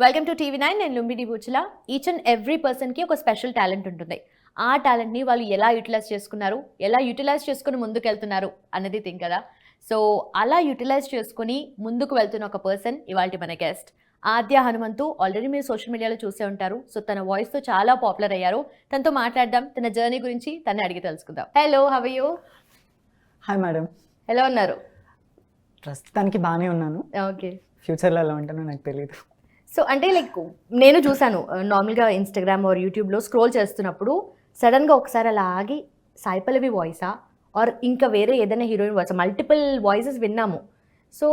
Welcome to TV9. నేను Lumbini బూచుల. Each and every పర్సన్కి ఒక స్పెషల్ టాలెంట్ ఉంటుంది. ఆ టాలెంట్ని వాళ్ళు ఎలా యూటిలైజ్ చేసుకుని ముందుకెళ్తున్నారు అన్నది థింక్ కదా. సో అలా యూటిలైజ్ చేసుకుని ముందుకు వెళ్తున్న ఒక పర్సన్ ఇవాళ మన గెస్ట్ ఆద్య హనుమంతు. ఆల్రెడీ మీరు సోషల్ మీడియాలో చూసే ఉంటారు. సో తన వాయిస్తో చాలా పాపులర్ అయ్యారు. తనతో మాట్లాడదాం, తన జర్నీ గురించి తను అడిగి తెలుసుకుందాం. Hello, how are you? Hi madam. ఎలా ఉన్నారు? ప్రస్తుతానికి బాగానే ఉన్నాను. ఓకే. ఫ్యూచర్లో ఎలా ఉంటానో నాకు తెలియదు. సో అంటే లైక్ నేను చూసాను నార్మల్గా ఇన్స్టాగ్రామ్ ఆర్ యూట్యూబ్లో స్క్రోల్ చేస్తున్నప్పుడు సడన్గా ఒకసారి అలా ఆగి సాయి పల్లవి వాయిసా ఆర్ ఇంకా వేరే ఏదైనా హీరోయిన్ వాయిస్, మల్టిపుల్ వాయిసెస్ విన్నాము. సో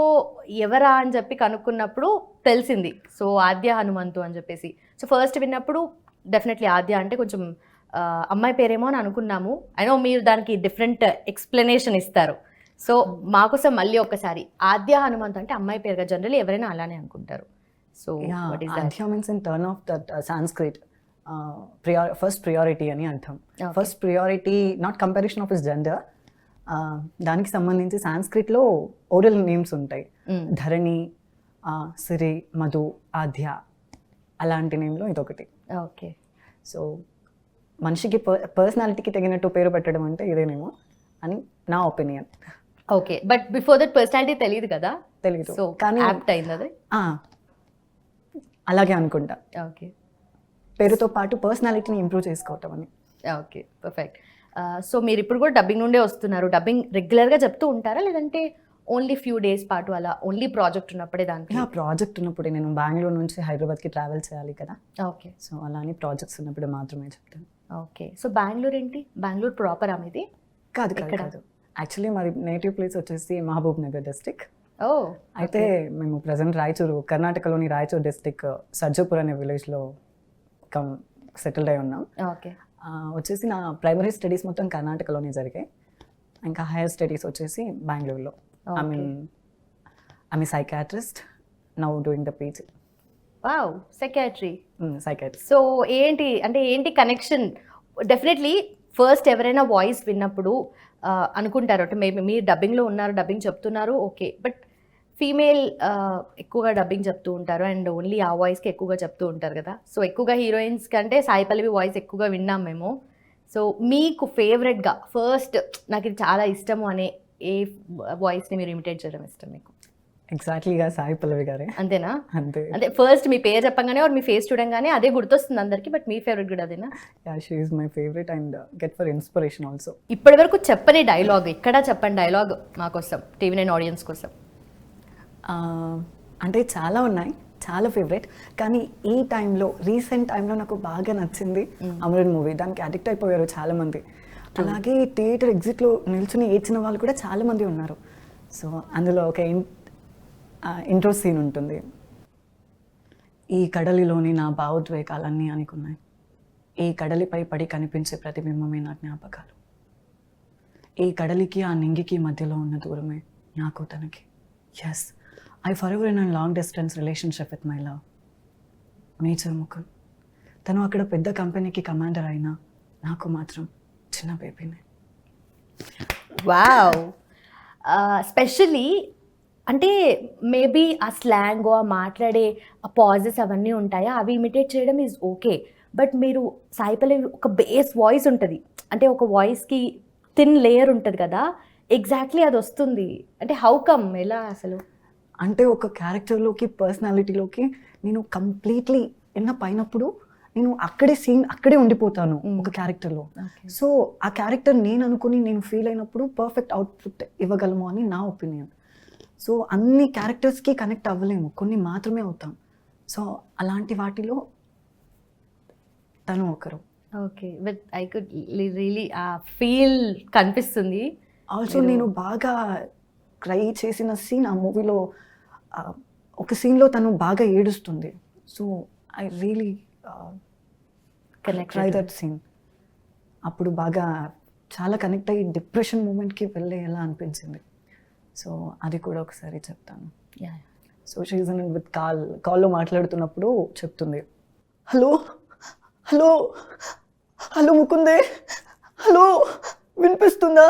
ఎవరా అని చెప్పి కనుక్కున్నప్పుడు తెలిసింది. సో ఆద్య హనుమంతు అని చెప్పేసి. సో ఫస్ట్ విన్నప్పుడు డెఫినెట్లీ ఆద్య అంటే కొంచెం అమ్మాయి పేరేమో అని అనుకున్నాము. అయినా మీరు దానికి డిఫరెంట్ ఎక్స్ప్లెనేషన్ ఇస్తారు. సో మాకోసం మళ్ళీ ఒకసారి ఆద్య హనుమంతు అంటే అమ్మాయి పేరుగా జనరల్లీ ఎవరైనా అలానే అనుకుంటారు. So what is that? Adhya means in turn of that Sanskrit first priority అని అర్థం. First priority not comparison of his gender. దానికి సంబంధించి సాంస్క్రిట్లో ఓరల్ నేమ్స్ ఉంటాయి. ధరణి, సిరి, మధు, ఆద్య అలాంటి నేమ్లో ఇదొకటి. ఓకే. సో మనిషికి పర్సనాలిటీకి తగినట్టు పేరు పెట్టడం అంటే ఇదేనేమో అని నా opinion. Okay, but before that personality తెలియదు కదా. తెలీదు, సో కానీ యాప్ట్ అయింది అది. అలాగే అనుకుంటా. ఓకే. పేరుతో పాటు పర్సనాలిటీని ఇంప్రూవ్ చేసుకోవటం అని. Okay, perfect. సో మీరు ఇప్పుడు కూడా డబ్బింగ్ నుండే వస్తున్నారు. డబ్బింగ్ రెగ్యులర్గా చెప్తూ ఉంటారా, లేదంటే ఓన్లీ ఫ్యూ డేస్ పాటు అలా ఓన్లీ ప్రాజెక్ట్ ఉన్నప్పుడే దానికి? ప్రాజెక్ట్ ఉన్నప్పుడే. నేను బెంగళూరు నుంచి హైదరాబాద్కి ట్రావెల్ చేయాలి కదా. ఓకే. సో అలానే ప్రాజెక్ట్స్ ఉన్నప్పుడు మాత్రమే చెప్తాను. ఓకే. సో బెంగళూరు ఏంటి? బెంగళూరు ప్రాపర్ మీది? కాదు కాదు, యాక్చువల్లీ మరి నేటివ్ ప్లేస్ వచ్చేసి మహబూబ్ నగర్ డిస్టిక్. ఓ. అయితే మేము ప్రజెంట్ రాయచూరు, కర్ణాటకలోని రాయచూరు డిస్టిక్ సర్జాపూర్ అనే విలేజ్లో సెటిల్డ్ అయి ఉన్నాం. ఓకే. వచ్చేసి నా ప్రైమరీ స్టడీస్ మొత్తం కర్ణాటకలోనే జరిగాయి. ఇంకా హైయర్ స్టడీస్ వచ్చేసి బెంగళూరులో. I psychiatrist, now doing the PG. Wow, psychiatry. Psychiatrist. So ఏంటి కనెక్షన్? డెఫినెట్లీ ఫస్ట్ ఎవరైనా వాయిస్ విన్నప్పుడు అనుకుంటారు అంటే మేబీ మీరు డబ్బింగ్లో ఉన్నారు, డబ్బింగ్ చెప్తున్నారు, ఓకే. బట్ ఫీమేల్ ఎక్కువగా డబ్బింగ్ చెప్తూ ఉంటారు అండ్ ఓన్లీ ఆ వాయిస్కి ఎక్కువగా చెప్తూ ఉంటారు కదా. సో ఎక్కువగా హీరోయిన్స్ కంటే సాయి పల్లవి వాయిస్ ఎక్కువగా విన్నాం మేము. సో మీకు ఫేవరెట్గా ఫస్ట్ నాకు ఇది చాలా ఇష్టము అనే ఏ వాయిస్ని మీరు ఇమిటేట్ చేయడం ఇష్టం మీకు? ఎగ్జాక్ట్లీగా సాయి పల్లవి గారే. అంతేనా? అంతే. అంటే ఫస్ట్ మీ పేరు చెప్పగానే మీ ఫేస్ చూడంగానే అదే గుర్తొస్తుంది అందరికీ. బట్ మీ ఫేవరెట్ కూడా అదేనా? She is my favourite and get for inspiration also. ఇప్పటి వరకు చెప్పని డైలాగ్ ఇక్కడ చెప్పండి, డైలాగ్ మా కోసం, టీవీ9 ఆడియన్స్ కోసం. అంటే చాలా ఉన్నాయి, చాలా ఫేవరెట్. కానీ ఈ టైంలో, రీసెంట్ టైంలో నాకు బాగా నచ్చింది అమరన్ మూవీ. దానికి అడిక్ట్ అయిపోయారు చాలామంది. అలాగే థియేటర్ ఎగ్జిట్లో నిల్చుని ఏడ్చిన వాళ్ళు కూడా చాలామంది ఉన్నారు. సో అందులో ఒక ఇంట్రో సీన్ ఉంటుంది. ఈ కడలిలోని నా భావోద్వేగాలన్నీ అనుకున్నాయి. ఈ కడలిపై పడి కనిపించే ప్రతిబింబమే నా జ్ఞాపకాలు. ఈ కడలికి ఆ నింగికి మధ్యలో ఉన్న దూరమే నాకు తనకి. Yes, I forever in a long distance relationship with my love major Mukund. తను అక్కడ పెద్ద కంపెనీకి కమాండర్ అయినా నాకు మాత్రం చిన్న బేబీనే. వావ్. స్పెషల్లీ అంటే మేబీ ఆ స్లాంగ్, ఆ మాట్లాడే ఆ పాజెస్ అవన్నీ ఉంటాయా, అవి ఇమిటేట్ చేయడం ఈజ్ ఓకే. బట్ మీరు సాయి పల్లవి ఒక బేస్ వాయిస్ ఉంటుంది, అంటే ఒక వాయిస్కి థిన్ లేయర్ ఉంటుంది కదా, ఎగ్జాక్ట్లీ అది వస్తుంది అంటే హౌ కమ్, ఎలా అసలు? అంటే ఒక క్యారెక్టర్లోకి, పర్సనాలిటీలోకి నేను కంప్లీట్లీ పైనప్పుడు నేను అక్కడే ఉండిపోతాను ఒక క్యారెక్టర్లో. సో ఆ క్యారెక్టర్ నేను అనుకుని నేను ఫీల్ అయినప్పుడు పర్ఫెక్ట్ అవుట్పుట్ ఇవ్వగలము అని నా ఒపీనియన్. సో అన్ని క్యారెక్టర్స్కి కనెక్ట్ అవ్వలేము, కొన్ని మాత్రమే అవుతాం. సో అలాంటి వాటిలో తను ఒకరు. Okay, but I could really feel కనిపిస్తుంది. ఆల్సో నేను బాగా క్రై చేసిన సీన్ ఆ మూవీలో, ఒక సీన్లో తను బాగా ఏడుస్తుంది. So I really try that scene. అప్పుడు బాగా చాలా కనెక్ట్ అయ్యి డిప్రెషన్ మూమెంట్కి వెళ్ళేలా అనిపించింది. సో అది కూడా ఒకసారి చెప్తాను. సో షీజన్ విత్ కాల్లో మాట్లాడుతున్నప్పుడు చెప్తుంది, హలో హలో హలో ముకుందే, హలో వినిపిస్తుందా,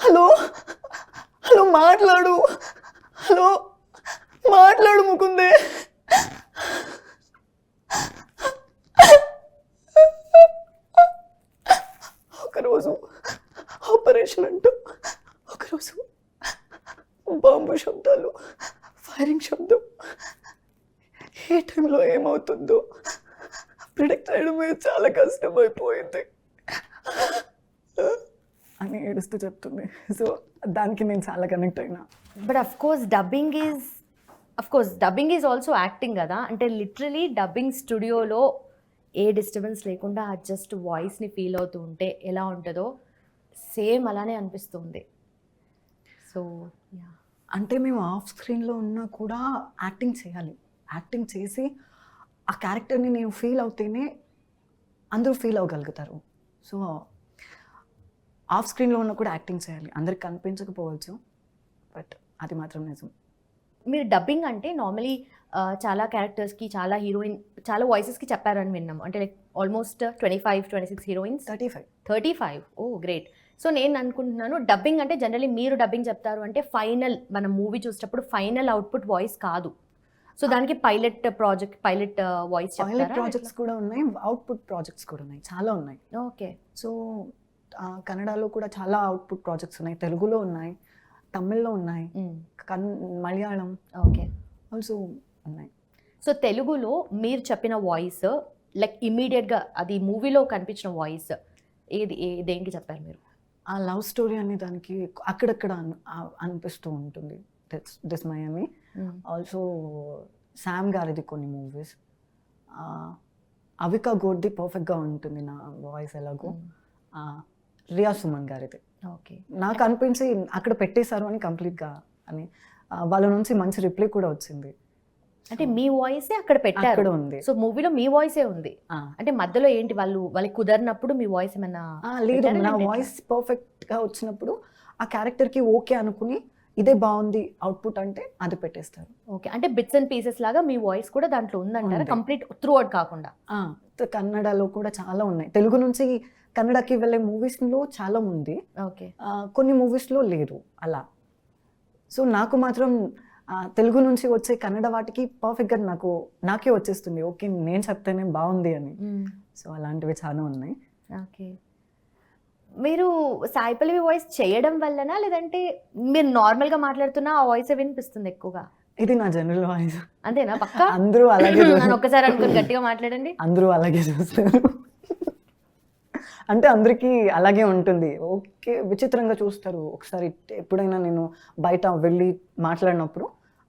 హలో హలో మాట్లాడు, హలో మాట్లాడు ముకుందే. లొకేషన్ అంటూ ఒకరోజు బాంబు శబ్దాలు, ఫైరింగ్ శబ్దం, ఏ టైంలో ఏమవుతుందో ప్రిడిక్ట్ చేయడమే చాలా కష్టమైపోయింది అని ఏడుస్తూ చెప్తుంది. సో దానికి నేను చాలా కనెక్ట్ అయినా. But of course dubbing is also acting కదా. అంటే లిటరలీ డబ్బింగ్ స్టూడియోలో ఏ డిస్టర్బెన్స్ లేకుండా జస్ట్ వాయిస్ని ఫీల్ అవుతూ ఉంటే ఎలా ఉంటుందో సేమ్ అలానే అనిపిస్తుంది. సో అంటే మేము ఆఫ్ స్క్రీన్లో ఉన్నా కూడా యాక్టింగ్ చేయాలి. యాక్టింగ్ చేసి ఆ క్యారెక్టర్ని నేను ఫీల్ అవుతేనే అందరూ ఫీల్ అవ్వగలుగుతారు. సో ఆఫ్ స్క్రీన్లో ఉన్నా కూడా యాక్టింగ్ చేయాలి. అందరికి కనిపించకపోవచ్చు, బట్ అది మాత్రం నిజం. మీరు డబ్బింగ్ అంటే నార్మలీ చాలా క్యారెక్టర్స్కి, చాలా హీరోయిన్, చాలా వాయిసెస్కి చెప్పారని విన్నాము. అంటే లైక్ ఆల్మోస్ట్ 25-26 హీరోయిన్స్, 35. ఓ గ్రేట్. సో నేను అనుకుంటున్నాను డబ్బింగ్ అంటే జనరలీ మీరు డబ్బింగ్ చెప్తారు అంటే ఫైనల్ మనం మూవీ చూసేటప్పుడు ఫైనల్ అవుట్పుట్ వాయిస్ కాదు. సో దానికి పైలట్ వాయిస్ ప్రాజెక్ట్స్ కూడా ఉన్నాయి, అవుట్పుట్ ప్రాజెక్ట్స్ కూడా ఉన్నాయి, చాలా ఉన్నాయి. ఓకే. సో కన్నడలో కూడా చాలా అవుట్పుట్ ప్రాజెక్ట్స్ ఉన్నాయి, తెలుగులో ఉన్నాయి, తమిళ్లో ఉన్నాయి, మలయాళం ఓకే ఆల్సో ఉన్నాయి. సో తెలుగులో మీరు చెప్పిన వాయిస్ లైక్ ఇమీడియట్గా అది మూవీలో కనిపించిన వాయిస్ దేనికి చెప్పారు మీరు? ఆ లవ్ స్టోరీ అనే దానికి అక్కడక్కడ అనిపిస్తూ ఉంటుంది. దిస్ మయామి, ఆల్సో శామ్ గారిది కొన్ని మూవీస్, అవికా గోడ్ది పర్ఫెక్ట్గా ఉంటుంది నా వాయిస్ ఎలాగో, రియా సుమన్ గారిది. ఓకే. నాకు అనిపించి అక్కడ పెట్టేశారు అని కంప్లీట్గా అని, వాళ్ళ నుంచి మంచి రిప్లై కూడా వచ్చింది. అంటే మీ వాయిసే అక్కడ పెట్టారు ఉంది. సో మూవీలో మీ వాయిసే ఉంది. అంటే మధ్యలో ఏంటి వాళ్ళకి కుదరినప్పుడు మీ వాయిస్ ఏమన్నా? లేదు, నా వాయిస్ పర్ఫెక్ట్ గా వచ్చినప్పుడు ఆ క్యారెక్టర్ కి ఓకే అనుకుని ఇదే బాగుంది అవుట్పుట్ అంటే అది పెట్టేస్తారు. ఓకే. అంటే బిట్స్ అండ్ పీసెస్ లాగా మీ వాయిస్ కూడా దాంట్లో ఉందంటారా, కంప్లీట్ త్రూ అవుట్ కాకుండా? కన్నడలో కూడా చాలా ఉన్నాయి, తెలుగు నుంచి కన్నడకి వెళ్ళే మూవీస్ లో చాలా ఉంది. ఓకే. కొన్ని మూవీస్ లో లేదు అలా. సో నాకు మాత్రం తెలుగు నుంచి వచ్చే కన్నడ వాటికి పర్ఫెక్ట్గా నాకే వచ్చేస్తుంది, ఓకే నేను చెప్తేనే బాగుంది అని. సో అలాంటివి చాలా ఉన్నాయి. ఓకే. మీరు సాయి పల్లవి వాయిస్ చేయడం వల్లనా, లేదంటే మీరు నార్మల్గా మాట్లాడుతున్నా ఆ వాయిస్ వినిపిస్తుంది ఎక్కువగా? ఇది నా జనరల్ వాయిస్. అంతేనా? పక్కా అందరూ అలాగే ఒక్కసారి అనుకుని గట్టిగా మాట్లాడండి. అందరూ అలాగే చూస్తారు, అంటే అందరికీ అలాగే ఉంటుంది. ఓకే, విచిత్రంగా చూస్తారు. ఒకసారి ఎప్పుడైనా నేను బయట వెళ్ళి మాట్లాడినప్పుడు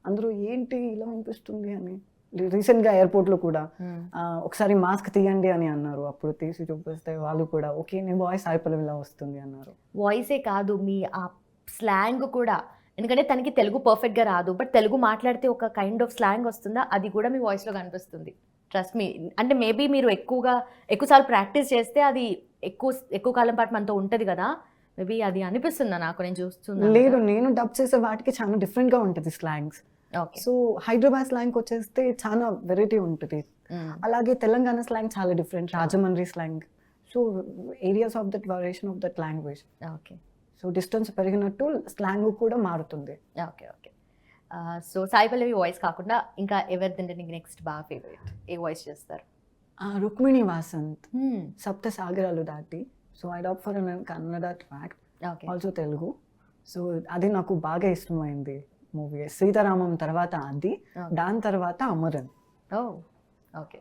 అందరూ ఏంటి ఇలా అనిపిస్తుంది అని. రీసెంట్గా ఎయిర్పోర్ట్లో కూడా ఒకసారి మాస్క్ తీయండి అని అన్నారు, అప్పుడు తీసి చూపిస్తే వాళ్ళు కూడా ఓకే నీ వాయిస్ సాయి పల్లవిలా వస్తుంది అన్నారు. వాయిసే కాదు, మీ ఆ స్లాంగ్ కూడా, ఎందుకంటే తనకి తెలుగు పర్ఫెక్ట్గా రాదు, బట్ తెలుగు మాట్లాడితే ఒక కైండ్ ఆఫ్ స్లాంగ్ వస్తుందా, అది కూడా మీ వాయిస్లో కనిపిస్తుంది. Trust me. అంటే మేబీ మీరు ఎక్కువసార్లు ప్రాక్టీస్ చేస్తే అది ఎక్కువ కాలం పాటు మనతో ఉంటుంది కదా, మేబీ అది అనిపిస్తుందా నాకు, నేను చూస్తున్నాను. లేదు, నేను డబ్ చేసే వాటికి చాలా డిఫరెంట్గా ఉంటుంది స్లాంగ్స్. సో హైదరాబాద్ స్లాంగ్ వచ్చేస్తే చాలా వెరైటీ ఉంటుంది. అలాగే తెలంగాణ స్లాంగ్ చాలా different, Rajahmundry slang. So areas of that variation of that language. Okay. So distance పెరిగినట్టు స్లాంగ్ కూడా మారుతుంది. Okay. Okay. So Sai Pallavi voice కాకుండా ఇంకా ఎవరిదంటే నీకు నెక్స్ట్ బాగా ఫేవరెట్, ఏ వాయిస్ చేస్తారు? Rukmini Vasanth, Sapta Sagaralu Dhaati. So I dub for Kannada track, also Telugu. So అది నాకు బాగా ఇష్టమైంది మూవీ. సీతారామం తర్వాత అది, దాని తర్వాత అమరన్. ఓకే.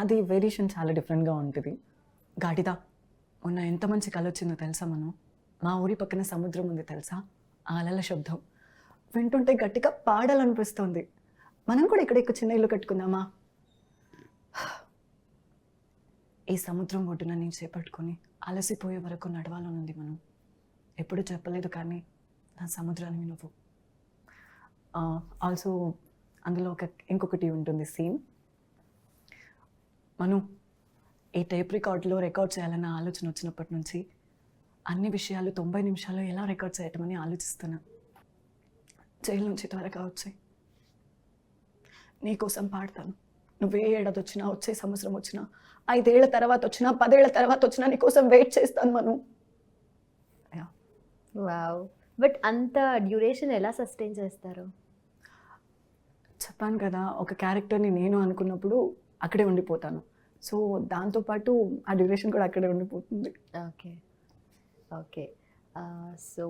అది వేరియేషన్ చాలా డిఫరెంట్గా ఉంటుంది. గాడిద, మొన్న ఎంత మంచి కళ వచ్చిందో తెలుసా, మా ఊరి పక్కన సముద్రం ఉంది తెలుసా, ఆ అలల శబ్దం వింటుంటే గట్టిగా పాడాలనిపిస్తుంది. మనం కూడా ఇక్కడ చిన్న ఇల్లు కట్టుకుందామా, ఈ సముద్రం ఒడ్డున నేను చేపట్టుకొని అలసిపోయే వరకు నడవాలనుంది. మనం ఎప్పుడు చెప్పలేదు కానీ నా సముద్రాన్ని నువ్వు. ఆల్సో అందులో ఇంకొకటి ఉంటుంది సీన్, ఈ టేప్ రికార్డులో రికార్డ్ చేయాలన్న ఆలోచన వచ్చినప్పటి నుంచి అన్ని విషయాలు 90 నిమిషాల్లో ఎలా రికార్డ్ చేయటమని ఆలోచిస్తున్నా. జైలు నుంచి త్వరగా వచ్చాయి, నీకోసం పాడతాను. నువ్వే ఏడాది వచ్చినా, వచ్చే సంవత్సరం వచ్చినా, 5 ఏళ్ల తర్వాత వచ్చినా, 10 ఏళ్ల తర్వాత వచ్చినా నీకోసం వెయిట్ చేస్తాను. వావ్. బట్ అంత డ్యూరేషన్ ఎలా సస్టైన్ చేస్తారు? చెప్పాను కదా, ఒక క్యారెక్టర్ని నేను అనుకున్నప్పుడు అక్కడే ఉండిపోతాను. సో దాంతోపాటు ఆ డ్యూరేషన్ కూడా అక్కడే ఉండిపోతుంది. ఓకే. ఓకే. సో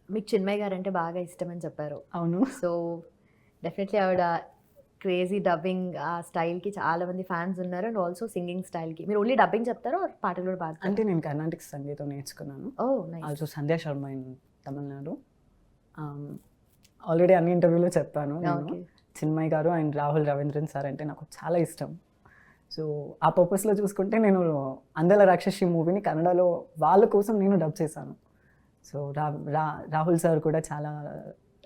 మీకు చిన్మయ్ గారు అంటే బాగా ఇష్టం అని చెప్పారు. అవును. సో డెఫినెట్లీ ఆవిడ క్రేజీ డబ్బింగ్ ఆ స్టైల్కి చాలా మంది ఫ్యాన్స్ ఉన్నారు, అండ్ ఆల్సో సింగింగ్ స్టైల్కి. మీరు ఓన్లీ డబ్బింగ్ చెప్తారో పాటలు కూడా పాడతారు? అంటే నేను కర్ణాటక సంగీతం నేర్చుకున్నాను. Oh nice. Also Sandhya Sharma in Tamil Nadu. Already అన్ని ఇంటర్వ్యూలో చెప్పాను నేను. ఓకే. చిన్మయ్ గారు అండ్ రాహుల్ రవీంద్రన్ సార్ అంటే నాకు చాలా ఇష్టం. సో ఆ పర్పస్లో చూసుకుంటే నేను అందల రాక్షసి మూవీని కన్నడలో వాళ్ళ కోసం నేను డబ్ చేశాను. సో రాహుల్ సార్ కూడా చాలా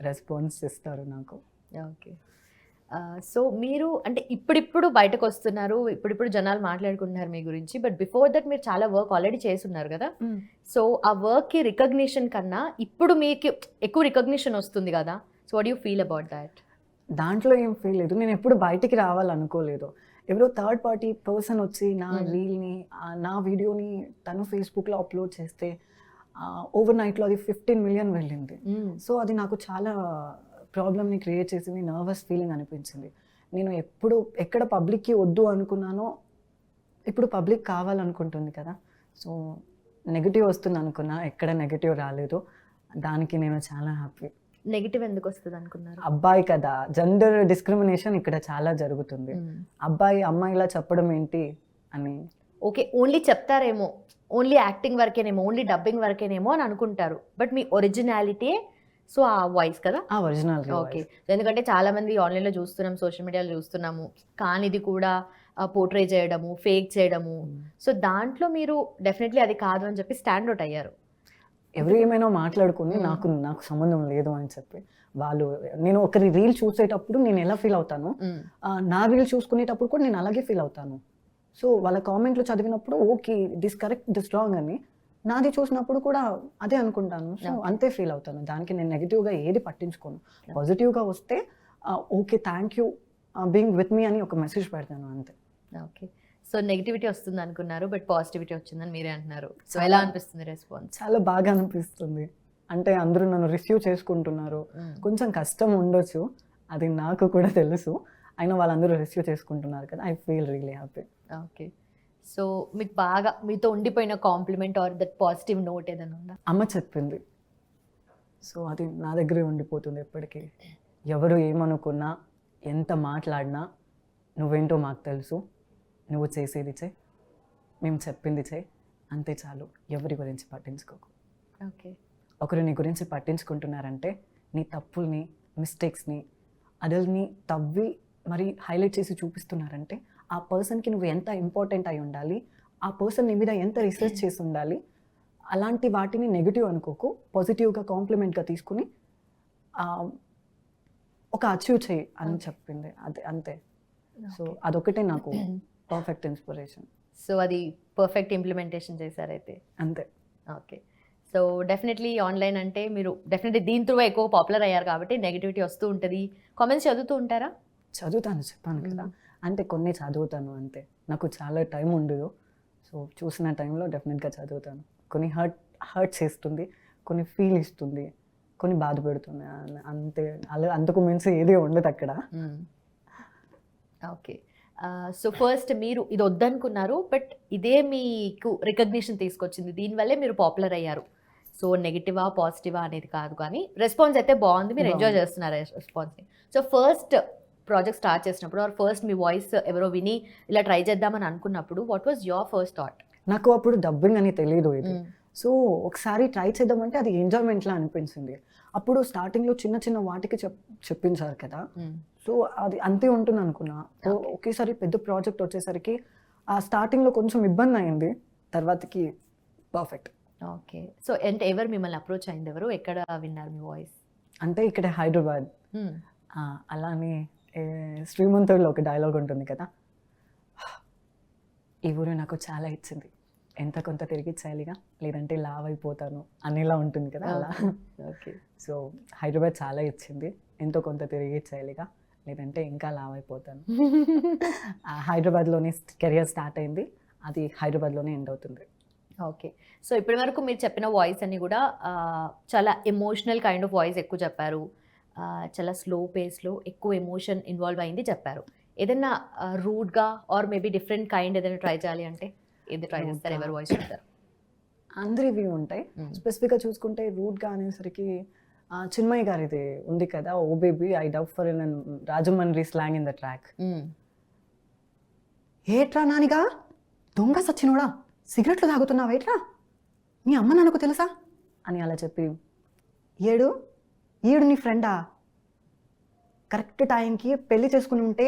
రెస్పాన్స్ ఇస్తారు నాకు. ఓకే. సో మీరు అంటే ఇప్పుడిప్పుడు బయటకు వస్తున్నారు, ఇప్పుడిప్పుడు జనాలు మాట్లాడుకుంటున్నారు మీ గురించి, బట్ బిఫోర్ దట్ మీరు చాలా వర్క్ ఆల్రెడీ చేస్తున్నారు కదా. సో ఆ వర్క్కి రికగ్నిషన్ కన్నా ఇప్పుడు మీకు ఎక్కువ రికగ్నిషన్ వస్తుంది కదా. So what you feel about that? దాంట్లో ఏం ఫీల్ లేదు. నేను ఎప్పుడు బయటికి రావాలనుకోలేదు. ఎవరో థర్డ్ పార్టీ పర్సన్ వచ్చి నా రీల్ని నా వీడియోని తను ఫేస్బుక్లో అప్లోడ్ చేస్తే ఓవర్ నైట్లో అది 15 మిలియన్ వెళ్ళింది. సో అది నాకు చాలా ప్రాబ్లమ్ని క్రియేట్ చేసింది, నర్వస్ ఫీలింగ్ అనిపించింది. నేను ఎక్కడ పబ్లిక్కి వద్దు అనుకున్నానో ఇప్పుడు పబ్లిక్ కావాలనుకుంటుంది కదా. సో నెగిటివ్ వస్తుంది అనుకున్నా, ఎక్కడ నెగిటివ్ రాలేదు. దానికి నేను చాలా హ్యాపీ. నెగిటివ్ ఎందుకు వస్తుంది అనుకున్నారు? అబ్బాయి కదా, జెండర్ డిస్క్రిమినేషన్ ఇక్కడ చాలా జరుగుతుంది. అబ్బాయి అమ్మాయిలా చెప్పడం ఏంటి అని. ఓకే, ఓన్లీ చెప్తారేమో, ఓన్లీ యాక్టింగ్ వరకేనేమో, ఓన్లీ డబ్బింగ్ వరకేనేమో అని అనుకుంటారు, బట్ మీ ఒరిజినాలిటీ సో ఆ వాయిస్ కదా. ఒరిజినల్. ఓకే. ఎందుకంటే చాలా మంది ఆన్లైన్లో చూస్తున్నాం, సోషల్ మీడియాలో చూస్తున్నాము, కానీ ఇది కూడా పోర్ట్రే చేయడము, ఫేక్ చేయడము. సో దాంట్లో మీరు డెఫినెట్లీ అది కాదు అని చెప్పి స్టాండ్ అవుట్ అయ్యారు. ఎవరు ఏమైనా మాట్లాడుకుని నాకు సంబంధం లేదు అని చెప్పి వాళ్ళు, నేను ఒకరి రీల్ చూసేటప్పుడు నేను ఎలా ఫీల్ అవుతాను, నా రీల్ చూసుకునేటప్పుడు కూడా నేను అలాగే ఫీల్ అవుతాను. సో వాళ్ళ కామెంట్లు చదివినప్పుడు okay this correct this wrong అని, నాది చూసినప్పుడు కూడా అదే అనుకుంటాను. సో అంతే ఫీల్ అవుతాను. దానికి నేను నెగిటివ్గా ఏది పట్టించుకోను. పాజిటివ్గా వస్తే okay thank you being with me అని ఒక మెసేజ్ పెడతాను అంతే. ఓకే. సో నెగిటివిటీ వస్తుంది అనుకున్నారు, బట్ పాజిటివిటీ వచ్చిందని మీరే అంటున్నారు. సో ఎలా అనిపిస్తుంది రెస్పాన్స్? చాలా బాగా అనిపిస్తుంది. అంటే అందరూ నన్ను రిసీవ్ చేసుకుంటున్నారు. కొంచెం కష్టం ఉండొచ్చు, అది నాకు కూడా తెలుసు. అయినా వాళ్ళందరూ రిసీవ్ చేసుకుంటున్నారు కదా, I feel really happy. Okay. So మీకు బాగా మీతో ఉండిపోయిన compliment or that positive note ఏదైనా ఉందా? అమ్మ చెప్పింది. సో అది నా దగ్గరే ఉండిపోతుంది ఎప్పటికీ. ఎవరు ఏమనుకున్నా, ఎంత మాట్లాడినా, నువ్వేంటో మాకు తెలుసు, నువ్వు చేసేది చేయి, మేము చెప్పింది చేయి, అంతే చాలు. ఎవరి గురించి పట్టించుకోకు. ఓకే. ఒకరు నీ గురించి పట్టించుకుంటున్నారంటే నీ తప్పుల్ని, మిస్టేక్స్ని, అదల్ని తవ్వి మరి హైలైట్ చేసి చూపిస్తున్నారంటే ఆ పర్సన్కి నువ్వు ఎంత ఇంపార్టెంట్ అయి ఉండాలి, ఆ పర్సన్ నీ మీద ఎంత రీసెర్చ్ చేసి ఉండాలి. అలాంటి వాటిని నెగిటివ్ అనుకోకు, పాజిటివ్గా కాంప్లిమెంట్గా తీసుకుని ఒక అచీవ్ చేయి అని చెప్పింది. అదే అంతే. సో అదొకటే నాకు పర్ఫెక్ట్ ఇన్స్పిరేషన్. సో అది పర్ఫెక్ట్ ఇంప్లిమెంటేషన్ చేశారైతే. అంతే. ఓకే. సో డెఫినెట్లీ ఆన్లైన్ అంటే మీరు డెఫినెట్లీ దీని త్రూ ఎక్కువ పాపులర్ అయ్యారు కాబట్టి నెగిటివిటీ వస్తూ ఉంటుంది. కామెంట్స్ చదువుతూ ఉంటారా? చదువుతాను, చెప్పాను కదా. అంటే కొన్ని చదువుతాను అంతే, నాకు చాలా టైం ఉండదు. సో చూసిన టైంలో డెఫినెట్గా చదువుతాను. కొన్ని హర్ట్ చేస్తుంది, కొన్ని ఫీల్ ఇస్తుంది, కొన్ని బాధ పెడుతుంది, అంతే. అలా అంతకు మించి ఏది ఉండదు అక్కడ. ఓకే. సో ఫస్ట్ మీరు ఇది వద్దనుకున్నారు, బట్ ఇదే మీకు రికగ్నిషన్ తీసుకొచ్చింది, దీనివల్లే మీరు పాపులర్ అయ్యారు. సో నెగిటివా పాజిటివా అనేది కాదు, కానీ రెస్పాన్స్ అయితే బాగుంది, మీరు ఎంజాయ్ చేస్తున్నారు రెస్పాన్స్ని. సో ఫస్ట్ ప్రాజెక్ట్ స్టార్ట్ చేసినప్పుడు ఆర్ ఫస్ట్ మీ వాయిస్ ఎవరో విని ఇలా ట్రై చేద్దామని అనుకున్నప్పుడు what was your first thought? నాకు అప్పుడు డబ్బింగ్ అని తెలియదు ఇది. సో ఒకసారి ట్రై చేద్దామంటే అది ఎంజాయ్మెంట్లా అనిపించింది. అప్పుడు స్టార్టింగ్లో చిన్న చిన్న వాటికి చెప్పించారు కదా, సో అది అంతే ఉంటుంది అనుకున్నా. ఒకేసారి పెద్ద ప్రాజెక్ట్ వచ్చేసరికి ఆ స్టార్టింగ్లో కొంచెం ఇబ్బంది అయింది, తర్వాతకి పర్ఫెక్ట్. ఓకే. సో అంటే ఎవరు మిమ్మల్ని అప్రోచ్ అయింది, ఎవరు ఎక్కడ విన్నారు మీ వాయిస్? అంటే ఇక్కడ హైదరాబాద్. అలానే శ్రీమంతుడిలో ఒక డైలాగ్ ఉంటుంది కదా, ఈ ఊరు నాకు చాలా ఇచ్చింది, ఎంత కొంత తిరిగి ఇచ్చేయాలిగా, లేదంటే లావ్ అయిపోతాను అనేలా ఉంటుంది కదా అలా. ఓకే. సో హైదరాబాద్ చాలా ఇచ్చింది, ఎంతో కొంత తిరిగి ఇచ్చేయాలిగా, లేదంటే ఇంకా లావ్ అయిపోతాను. హైదరాబాద్లోనే కెరియర్ స్టార్ట్ అయింది, అది హైదరాబాద్లోనే ఎండ్ అవుతుంది. ఓకే. సో ఇప్పటి వరకు మీరు చెప్పిన వాయిస్ అన్ని కూడా చాలా ఎమోషనల్ కైండ్ ఆఫ్ వాయిస్ ఎక్కువ చెప్పారు, చాలా స్లో పేస్లో ఎక్కువ ఎమోషన్ ఇన్వాల్వ్ అయింది చెప్పారు. ఏదైనా రూడ్గా ఆర్ మేబీ డిఫరెంట్ కైండ్ ఏదైనా ట్రై చేయాలి అంటే ఏది ట్రై చేస్తారు, ఎవరు వాయిస్ చెప్తారు? అందరివి ఉంటాయి. స్పెసిఫిక్గా చూసుకుంటే రూట్గా అనేసరికి చిన్మయ్య గారిది ఉంది కదా, oh baby I dub for in Rajahmundry slang in the track. ఏట్రా నానిగా దొంగ సచ్చినోడా సిగరెట్లు తాగుతున్నావు ఏట్రా, మీ అమ్మ నాన్నకు తెలుసా అని అలా చెప్పి, ఈడు నీ ఫ్రెండా, కరెక్ట్ టైంకి పెళ్లి చేసుకుని ఉంటే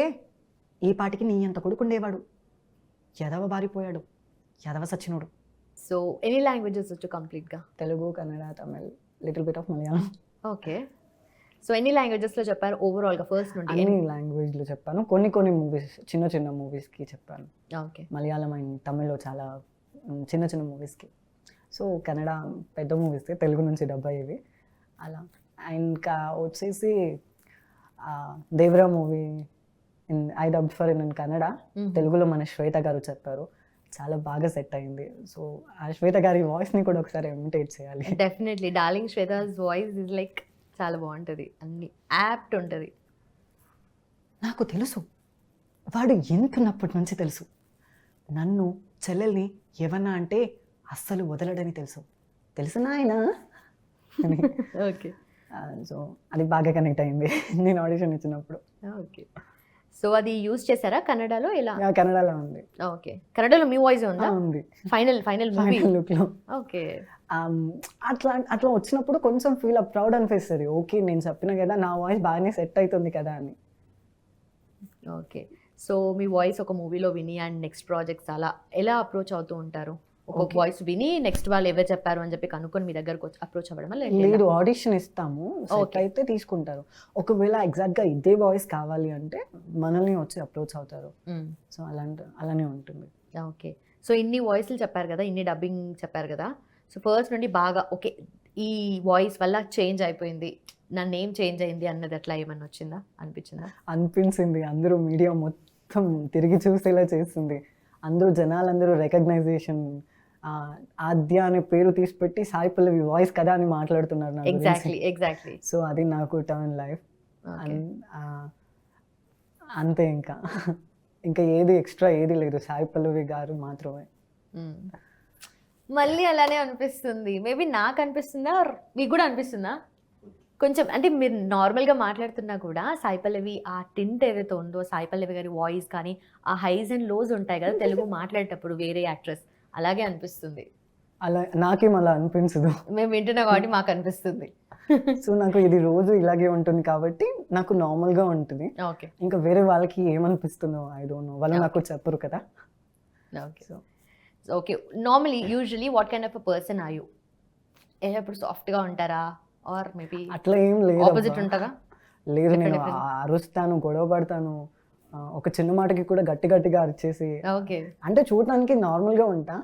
ఈ పాటికి నీ అంత కొడుకుండేవాడు, ఎదవ బారిపోయాడు, ఎదవ సచ్చినోడు. సో ఎనీ లాంగ్వేజెస్ వచ్చు కంప్లీట్గా? Telugu, Kannada, Tamil, little bit of Malayalam. Okay. So ఎన్ని లాంగ్వేజెస్లో చెప్పారు ఓవరాల్గా ఫస్ట్ నుండి? అన్ని లాంగ్వేజ్లో చెప్పాను. కొన్ని మూవీస్, చిన్న మూవీస్కి చెప్పాను. ఓకే. మలయాళం అండ్ తమిళ్లో చాలా చిన్న మూవీస్కి. సో కన్నడ పెద్ద మూవీస్కి తెలుగు నుంచి డబ్ అయ్యేవి అలా. ఇంకా వచ్చేసి Devara movie I dub for in Kannada, తెలుగులో మన శ్వేత గారు చెప్పారు, చాలా బాగా సెట్ అయింది. సో ఆ శ్వేత గారి వాయిస్ని కూడా ఒకసారి ఇమిటేట్ చేయాలి. Definitely darling Shweta's voice is like చాలా బాగుంటుంది, అన్ని యాప్ట్ ఉంటుంది. నాకు తెలుసు వాడు ఎంతున్నప్పటి నుంచి తెలుసు, నన్ను చెల్లెల్ని ఏమన్నా అంటే అస్సలు వదలడని తెలుసు నాయన అని. ఓకే. సో అది బాగా కనెక్ట్ అయింది నేను ఆడిషన్ ఇచ్చినప్పుడు. ఓకే. సో అది యూజ్ చేశారా కన్నడలో? ఎలా? కన్నడలో ఉంది. ఓకే. కన్నడలో మీ వాయిస్ ఉందా? ఉంది. ఫైనల్ మూవీ లుక్లో. ఓకే. అట్లా వచ్చినప్పుడు కొంచెం ఫీల్ ప్రౌడ్ అనిపిస్తుంది. ఓకే నేను చెప్పిన కదా నా వాయిస్ బాగానే సెట్ అవుతుంది కదా అని. ఓకే. సో మీ వాయిస్ ఒక మూవీలో విని అండ్ నెక్స్ట్ ప్రాజెక్ట్స్ అలా ఎలా అప్రోచ్ అవుతూ ఉంటారు? ఒక వాయిస్ విని నెక్స్ట్ వాళ్ళు ఎవరు చెప్పారు అని చెప్పి కనుక్కొని మీ దగ్గరకు వచ్చి అప్రోచ్ అవ్వడం? లేదు, ఆడిషన్ ఇస్తాము, సెట్ అయితే తీసుకుంటారు. ఒకవేళ ఎగ్జాక్ట్గా ఇదే వాయిస్ కావాలి అంటే మనల్ని వచ్చి అప్రోచ్ అవుతారు. సో అలానే ఉంటుంది. ఓకే. సో ఇన్ని వాయిస్లు చెప్పారు కదా, ఇన్ని డబ్బింగ్ చెప్పారు కదా, సో ఫస్ట్ నుండి బాగా ఓకే ఈ వాయిస్ వల్ల చేంజ్ అయిపోయింది, నా నేమ్ చేంజ్ అయింది అన్నది అట్లా ఏమన్నా వచ్చిందా, అనిపించింది? అందరూ మీడియా మొత్తం తిరిగి చూసేలా చేస్తుంది. జనాలందరూ రికగ్నైజేషన్, ఆద్య అనే పేరు తీసిపెట్టి సాయి పల్లవి వాయిస్ కదా అని మాట్లాడుతున్నారు. ఎగ్జాక్ట్లీ. సో అది నాకు టర్న్ లైఫ్. అంతే, ఇంకా ఏది ఎక్స్ట్రా ఏది లేదు, సాయి పల్లవి గారు మాత్రమే. మళ్ళీ అలానే అనిపిస్తుంది. మేబీ నాకు అనిపిస్తుందా మీకు కూడా అనిపిస్తుందా? కొంచెం అంటే మీరు నార్మల్గా మాట్లాడుతున్నా కూడా సాయి పల్లవి ఆ టింట్ ఏదైతే ఉందో, సాయి పల్లవి గారి వాయిస్ కానీ ఆ హైస్ అండ్ లోస్ ఉంటాయి కదా తెలుగు మాట్లాడేటప్పుడు వేరే యాక్ట్రెస్, అలాగే అనిపిస్తుంది. అలా నాకేం అలా అనిపించదు, మేము వింటున్నా కాబట్టి మాకు అనిపిస్తుంది. సో నాకు ఇది రోజు ఇలాగే ఉంటుంది కాబట్టి నాకు నార్మల్గా ఉంటుంది. ఓకే. ఇంకా వేరే వాళ్ళకి ఏమనిపిస్తుందో ఐ డోంట్ నో, వాళ్ళు నాకు చెప్పరు కదా. Okay. So okay, normally usually what kind of a person are you? ఎప్పుడు సాఫ్ట్గా ఉంటారా ఆర్ మేబీ అట్లా ఏం లేదు, ఆపోజిట్ ఉంటారా? లేదు, నేను అరుస్తాను, గొడవ పడతాను, ఒక చిన్న మాటకి కూడా గట్టిగా అరిచేసి. ఓకే. అంటే చూడడానికి నార్మల్గా ఉంటా,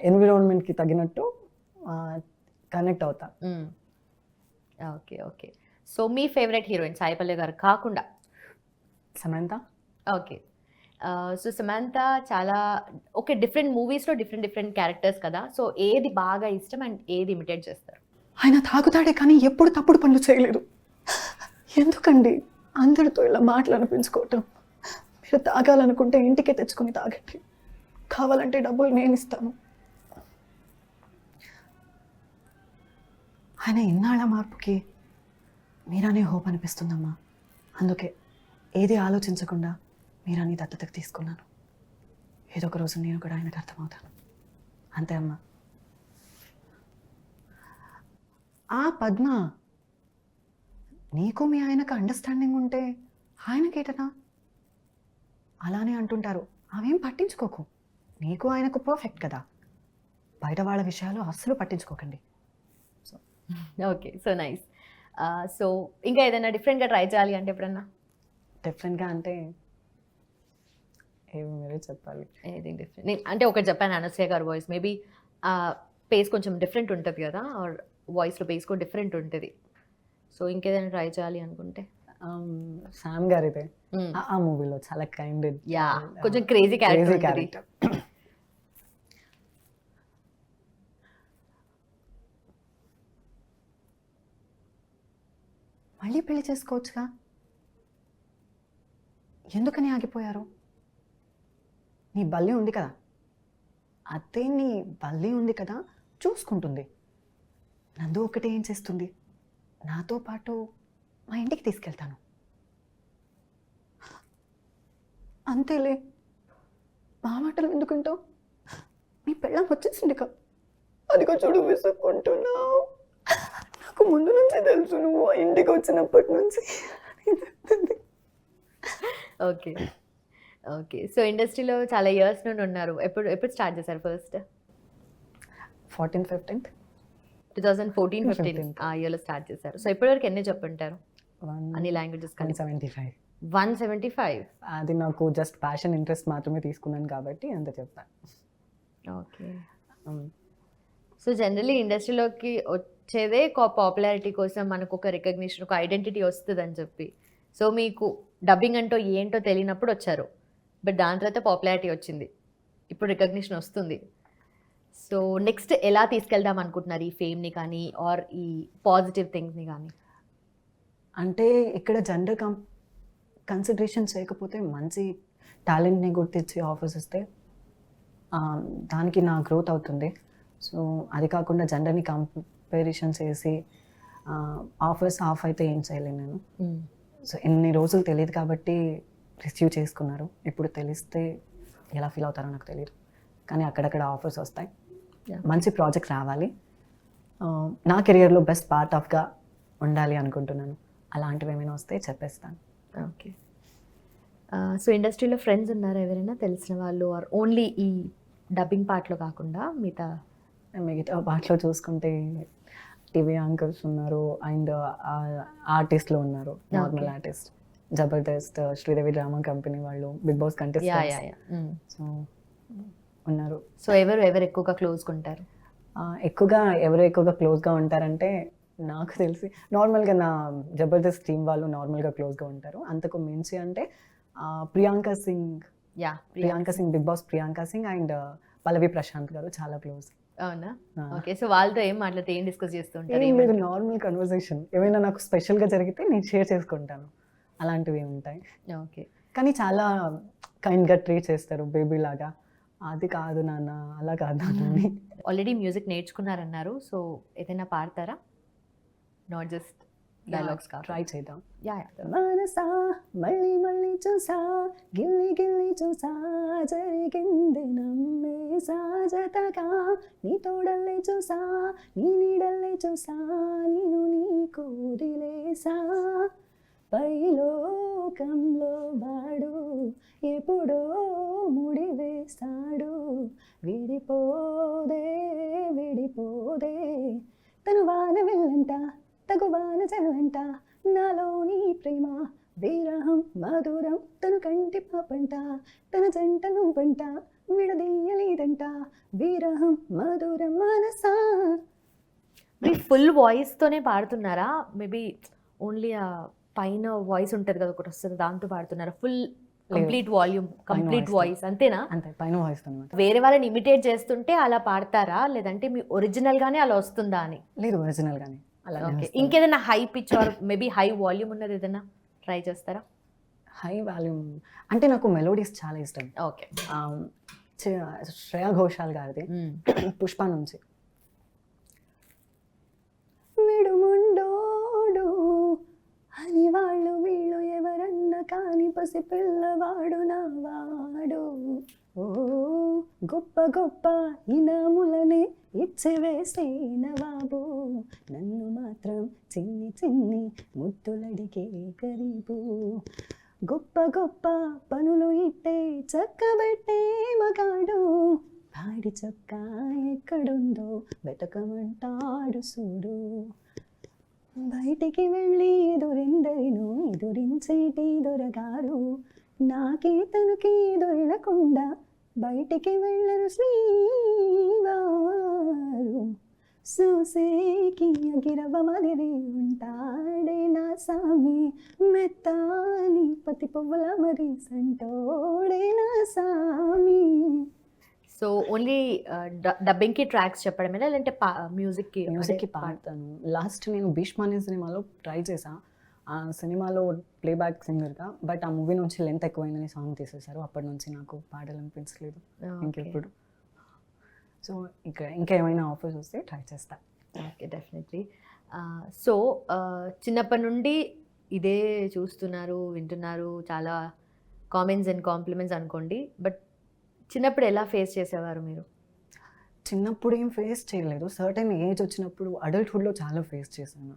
ఎన్విరాన్మెంట్కి తగినట్టు కనెక్ట్ అవుతా. ఓకే. సో మీ ఫేవరెట్ హీరోయిన్ సాయి పల్లవి గారు కాకుండా? సమంత. ఓకే. సో సమంత చాలా డిఫరెంట్ మూవీస్లో డిఫరెంట్ క్యారెక్టర్స్ కదా, సో ఏది బాగా ఇష్టం అండ్ ఏది ఇమిటేట్ చేస్తారు? ఆయన తాగుతాడే కానీ ఎప్పుడు తప్పుడు పనులు చేయలేదు. ఎందుకండి అందరితో ఇలా మాటలు అనిపించుకోవటం? మీరు తాగాలనుకుంటే ఇంటికే తెచ్చుకొని తాగండి, కావాలంటే డబ్బులు నేను ఇస్తాను. ఆయన ఇన్నాళ్ళ మార్పుకి మీరానే హోప్ అనిపిస్తుందమ్మా. అందుకే ఏది ఆలోచించకుండా మీరాని దత్తతకు తీసుకున్నాను. ఏదో ఒక రోజు నేను కూడా ఆయనకు అర్థమవుతాను. అంతే అమ్మా. పద్మ, నీకు మీ ఆయనకు అండర్స్టాండింగ్ ఉంటే ఆయనకేటనా అలానే అంటుంటారు, అవేం పట్టించుకోకు. నీకు ఆయనకు పర్ఫెక్ట్ కదా, బయట వాళ్ళ విషయాలు అస్సలు పట్టించుకోకండి. So okay. So nice. So ఇంకా ఏదైనా డిఫరెంట్గా ట్రై చేయాలి అంటే ఎప్పుడన్నా? డిఫరెంట్గా అంటే ఏమి మీరే చెప్పాలి. ఏది డిఫరెంట్ అంటే ఒకటి చెప్పాను, అనసూయ గారు వాయిస్ మేబీ పేస్ కొంచెం డిఫరెంట్ ఉంటుంది కదా, ఆర్ వాయిస్లో పేస్ కూడా డిఫరెంట్ ఉంటుంది. సో ఇంకేదైనా ట్రై చేయాలి అనుకుంటే శామ్ గారిదే ఆ మూవీలో చాలా కైండ్, కొంచెం క్రేజీ క్యారెక్టర్. మళ్ళీ పెళ్లి చేసుకోవచ్చుగా, ఎందుకని ఆగిపోయారు? నీ బల్లి ఉంది కదా, అదే నీ బల్లి ఉంది కదా, చూసుకుంటుంది. నందు ఒకటి ఏం చేస్తుంది, నాతో పాటు మా ఇంటికి తీసుకెళ్తాను. అంతేలే, మా మాటలు ఎందుకుంటావు? నీ పెళ్ళం వచ్చేసింది కా, అదిగో చూడు విసుక్కుంటున్నావు. నాకు ముందు నుంచి తెలుసు నువ్వు ఆ ఇంటికి వచ్చినప్పటి నుంచి. ఓకే. ఓకే. సో ఇండస్ట్రీలో చాలా ఇయర్స్ నుండి ఉన్నారు. ఎప్పుడు ఎప్పుడు స్టార్ట్ చేశారు ఫస్ట్? 14-15 2014, 15 ఆ ఇయర్లో స్టార్ట్ చేశారు. సో ఇప్పటివరకు ఎన్ని చెప్పుంటారు అన్ని లాంగ్వేజెస్ కలిపి? 175. 175. అది నాకు జస్ట్ ప్యాషన్ ఇంట్రెస్ట్ మాత్రమే తీసుకున్నాను కాబట్టి అంత చెప్తాను. ఓకే. సో జనరల్లీ ఇండస్ట్రీలోకి వచ్చేదే పాపులారిటీ కోసం, మనకు ఒక రికగ్నిషన్, ఒక ఐడెంటిటీ వస్తుందని చెప్పి. సో మీకు డబ్బింగ్ అంటూ ఏంటో తెలియనప్పుడు వచ్చారు, బట్ దాని తర్వాత పాపులారిటీ వచ్చింది, ఇప్పుడు రికగ్నిషన్ వస్తుంది. సో నెక్స్ట్ ఎలా తీసుకెళ్దాం అనుకుంటున్నారు ఈ ఫేమ్ని కానీ ఆర్ ఈ పాజిటివ్ థింగ్స్ని కానీ? అంటే ఇక్కడ జెండర్ కన్సిడరేషన్ చేయకపోతే మంచి టాలెంట్ని గుర్తించి ఆఫర్స్ ఇస్తే దానికి నా గ్రోత్ అవుతుంది. సో అది కాకుండా జెండర్ని కంపారిజన్ చేసి ఆఫర్స్ ఆఫ్ అయితే ఏం చేయలేను నేను. సో ఎన్ని రోజులు తెలియదు కాబట్టి రిసీవ్ చేసుకున్నారు. ఇప్పుడు తెలిస్తే ఎలా ఫీల్ అవుతారో నాకు తెలియదు, కానీ అక్కడక్కడ ఆఫర్స్ వస్తాయి. మంచి ప్రాజెక్ట్ రావాలి, నా కెరియర్లో బెస్ట్ పార్ట్ ఆఫ్గా ఉండాలి అనుకుంటున్నాను. అలాంటివి ఏమైనా వస్తే చెప్పేస్తాను. ఓకే. సో ఇండస్ట్రీలో ఫ్రెండ్స్ ఉన్నారా ఎవరైనా తెలిసిన వాళ్ళు, ఆర్ ఓన్లీ ఈ డబ్బింగ్ పార్ట్లో కాకుండా మిగతా పార్ట్లో చూసుకుంటే టీవీ యాంకర్స్ ఉన్నారు అండ్ ఆర్టిస్ట్లు ఉన్నారు, normal artist, Jabardasth, Sridevi drama company వాళ్ళు, బిగ్ బాస్ కంటెస్టెంట్స్ సో ఉన్నారు. సో ఎవరు ఎక్కువగా క్లోజ్గా ఉంటారు? ఎక్కువగా క్లోజ్గా ఉంటారంటే నాకు తెలిసి నార్మల్గా నా జబర్దస్త్ టీమ్ వాళ్ళు నార్మల్గా క్లోజ్గా ఉంటారు. అంతకు మించి అంటే Priyanka Singh, Bigg Boss Priyanka Singh and Pallavi Prashanth గారు చాలా క్లోజ్. అవునా? ఓకే. సో వాళ్ళతో ఏం మాట్లాడితే ఏం డిస్కస్ చేస్తుంటారు? ఏం లేదు, నార్మల్ కన్వర్సేషన్. ఏమైనా నాకు స్పెషల్గా జరిగితే నేను షేర్ చేసుకుంటాను, అలాంటివి ఉంటాయి. ఓకే. కానీ చాలా కైండ్గా ట్రీట్ చేస్తారు, బేబీ లాగా. అది కాదు నాన్న, అలా కాదు నాన్న అని. ఆల్రెడీ మ్యూజిక్ నేర్చుకున్నారన్నారు, సో ఏదైనా పాడతారా? నాట్ జస్ట్ డైలాగ్స్ కాదు, ట్రై చేద్దాం. మనసా మళ్ళీ మళ్ళీ చూసా, గిల్లి గిల్లి చూసా, జరిగింది నమ్మే సాజతగా, నీ తోడల్లే చూసా, నీ నీడల్లే చూసా, నేను నీకు వదిలేసా, పైలోకంలో వాడు ఎప్పుడో ముడివేస్తాడు, విడిపోదే తను వాన వెళ్ళంట, తగువాన చెల్లంట, నాలోని ప్రేమ విరహం మధురం, తను కంటి పాపంట, తన జంట నువ్వంట, విడదీయలేదంట, విరహం మధురం మనసా. మీరు ఫుల్ వాయిస్తోనే పాడుతున్నారా? మేబీ ఓన్లీ ఆ పైన వాయిస్ ఉంటుంది కదా ఒకటి వస్తుంది, దాంతో పాడుతున్నారా? Full complete volume, complete voice అంతేనా? అంతే, పైన వాయిస్ అన్నమాట. వేరే వాళ్ళని ఇమిటేట్ చేస్తుంటే అలా పాడతారా, లేదంటే మీ ఒరిజినల్ గానే అలా వస్తుందా అని? లేదు, ఒరిజినల్ గానే. ఓకే. ఇంకేదైనా high pitch or maybe high volume ఉన్నది ఏదైనా ట్రై చేస్తారా? హై వాల్యూమ్ అంటే నాకు మెలోడీస్ చాలా ఇష్టం. ఓకే. శ్రేయా ఘోషాల్ గారిది పుష్ప నుంచి. విడుముండోడు అని వాళ్ళు వీళ్ళు ఎవరన్నా కానీ పసి పిల్లవాడు నావాడు, ఓ గొప్ప గొప్ప ఇనాములనే ఇచ్చివేసిన బాబు, నన్ను మాత్రం చిన్ని చిన్ని ముద్దులడిగే గరీబు, గొప్ప గొప్ప పనులు ఇట్టే చక్కబెట్టే మగాడు, పాడి చొక్క ఎక్కడుందో వెతకమంటాడు చూడు, బయటికి వెళ్ళి ఎదురెందరినో ఎదురించేటి దొరగారు, నాకే తనకి దొరలకుండా బయటికి వెళ్ళరు శ్రీవారు, చూసేకి అగిరవ మదిరి ఉంటాడే నా సామి, మెత్తాని పతి పువ్వుల మరి సంటోడే నా సామి. సో ఓన్లీ డబ్బింగ్కి ట్రాక్స్ చెప్పడమేనా, లేదంటే మ్యూజిక్కి పాడతాను. లాస్ట్ నేను భీష్మ అనే సినిమాలో ట్రై చేశా, ఆ సినిమాలో ప్లేబ్యాక్ సింగర్గా, బట్ ఆ మూవీ నుంచి లెంత్ ఎక్కువైందని సాంగ్ తీసేశారు. అప్పటి నుంచి నాకు పాడాలనిపించలేదు ఇంకెప్పుడు. సో ఇంకా ఏమైనా ఆఫర్స్ వస్తే ట్రై చేస్తా. Okay, definitely. సో చిన్నప్పటి నుండి ఇదే చూస్తున్నారు, వింటున్నారు, చాలా కామెంట్స్ అండ్ కాంప్లిమెంట్స్ అనుకోండి. బట్ చిన్నప్పుడు ఎలా ఫేస్ చేసేవారు మీరు? చిన్నప్పుడు ఏం ఫేస్ చేయలేదు. సర్టెన్ ఏజ్ వచ్చినప్పుడు అడల్ట్హుడ్లో చాలా ఫేస్ చేశాను.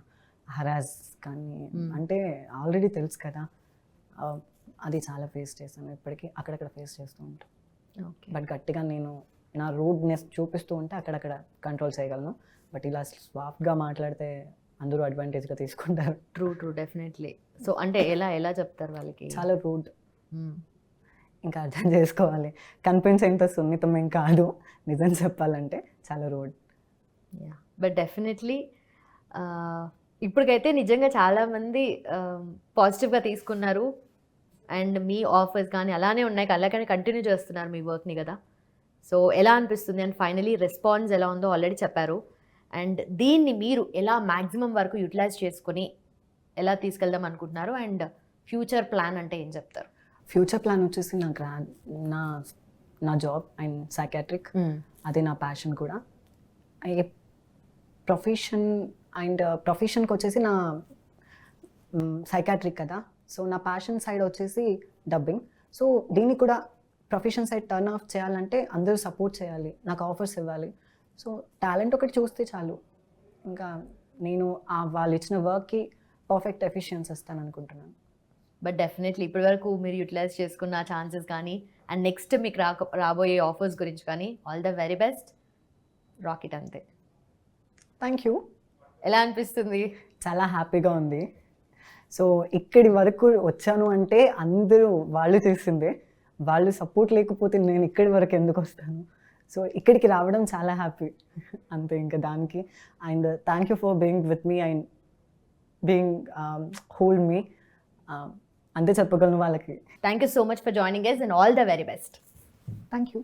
హరాస్ కానీ అంటే ఆల్రెడీ తెలుసు కదా, అది చాలా ఫేస్ చేశాను. ఇప్పటికీ అక్కడక్కడ ఫేస్ చేస్తూ ఉంటాను. ఓకే. బట్ గట్టిగా నేను నా రూడ్నెస్ చూపిస్తూ ఉంటే అక్కడక్కడ కంట్రోల్ చేయగలను. బట్ ఇలా సాఫ్ట్గా మాట్లాడితే అందరూ అడ్వాంటేజ్గా తీసుకుంటారు. True, definitely. సో అంటే ఎలా చెప్తారు వాళ్ళకి? చాలా రూడ్, ఇంకా అర్థం చేసుకోవాలి. కనిపించేంత సున్నితం ఏం కాదు, నిజం చెప్పాలంటే చాలా రూడ్. యా, బట్ డెఫినెట్లీ ఇప్పటికైతే నిజంగా చాలామంది పాజిటివ్గా తీసుకున్నారు. అండ్ మీ ఆఫర్స్ కానీ అలానే ఉన్నాయి, అలాగే కంటిన్యూ చేస్తున్నారు మీ వర్క్ని కదా. సో ఎలా అనిపిస్తుంది? అండ్ ఫైనలీ రెస్పాన్స్ ఎలా ఉందో ఆల్రెడీ చెప్పారు. అండ్ దీన్ని మీరు ఎలా మ్యాక్సిమం వరకు యూటిలైజ్ చేసుకొని ఎలా తీసుకెళ్దాం అనుకుంటున్నారు? అండ్ ఫ్యూచర్ ప్లాన్ అంటే ఏం చెప్తారు? ఫ్యూచర్ ప్లాన్ వచ్చేసి నా జాబ్ అండ్ సైకాట్రిక్, అదే నా ప్యాషన్ కూడా. ప్రొఫెషన్కి వచ్చేసి నా సైకాట్రిక్ కదా, సో నా ప్యాషన్ సైడ్ వచ్చేసి డబ్బింగ్. సో దీన్ని కూడా ప్రొఫెషన్ సైడ్ టర్న్ ఆఫ్ చేయాలంటే అందరూ సపోర్ట్ చేయాలి, నాకు ఆఫర్స్ ఇవ్వాలి. సో టాలెంట్ ఒకటి చూస్తే చాలు, ఇంకా నేను వాళ్ళు ఇచ్చిన వర్క్కి పర్ఫెక్ట్ ఎఫిషియన్స్ ఇస్తాను అనుకుంటున్నాను. బట్ డెఫినెట్లీ ఇప్పటి వరకు మీరు యూటిలైజ్ చేసుకున్న ఛాన్సెస్ కానీ అండ్ నెక్స్ట్ మీకు రాబోయే ఆఫర్స్ గురించి కానీ all the very best. Rocket అంతే. Thank you. ఎలా అనిపిస్తుంది? చాలా హ్యాపీగా ఉంది. సో ఇక్కడి వరకు వచ్చాను అంటే అందరూ వాళ్ళు చేసిందే, వాళ్ళు సపోర్ట్ లేకపోతే నేను ఇక్కడి వరకు ఎందుకు వస్తాను? సో ఇక్కడికి రావడం చాలా హ్యాపీ అంతే ఇంకా దానికి. And thank you for being with me and being hold మీ, అంతే చెప్పగలను వాళ్ళకి. Thank you so much for joining us and all the very best. Thank you.